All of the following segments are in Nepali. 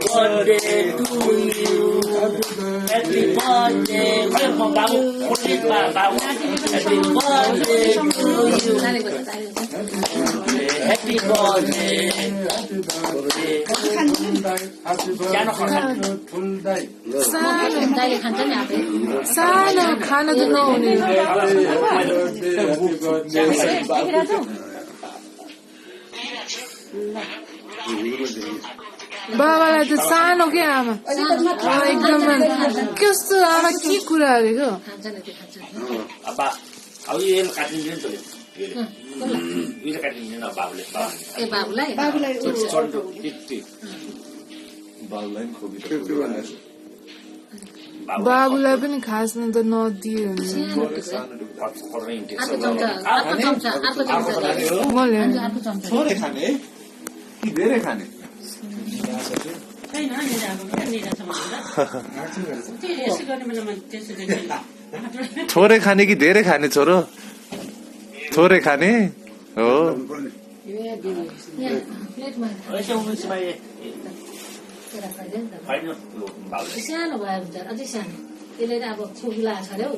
birthday to you. Happy birthday. Happy birthday to you. Happy birthday. सानो खाना त नहुने बाबालाई त सानो के आमा एकदम कस्तो आमा के कुरा गरेको अब यो काटिन्छ नि यो काटिन्छ न बाबुले बाबुलाई पनि खासमा त नदियो थोरै खाने कि धेरै खाने थोरै खाने कि धेरै खाने छोरो थोरै खाने हो सानो भयो हुन्छ अझै सानो त्यसले अब फुला छ अरे हौ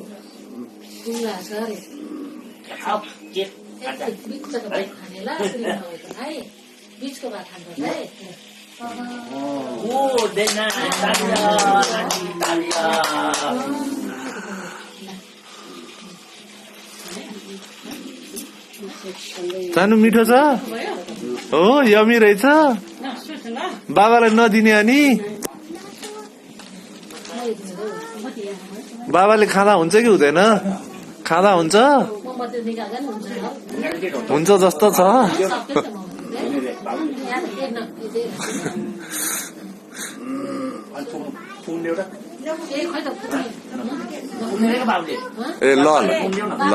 फुला छ अरे बिचको भात खाने ल है बिचको भात खानुपर्छ है सानो मिठो छ हो यमी रहेछ बाबालाई नदिने अनि बाबाले खाँदा हुन्छ कि हुँदैन खाँदा हुन्छ हुन्छ जस्तो छ ए ल ल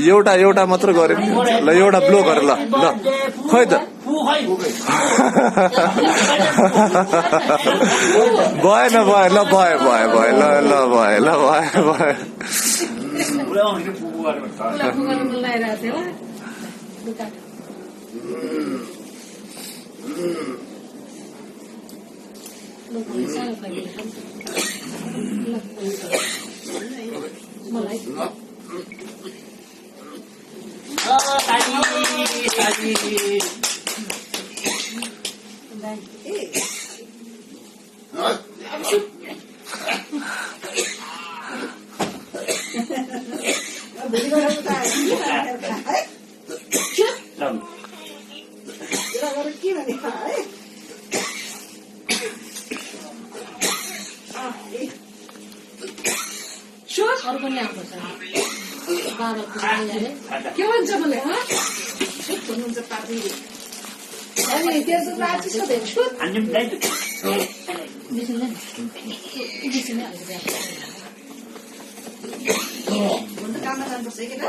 एउटा एउटा मात्र गरे ल एउटा ब्लो गर ल ल खै त भएन भए ल भए भए भए ल ल भए ल भए भए अरू पनि आउँछ के भन्छ मलाई भन्नुहुन्छ पापी अनि त्यसो राति छ देख्छु अनि काम जानुपर्छ के त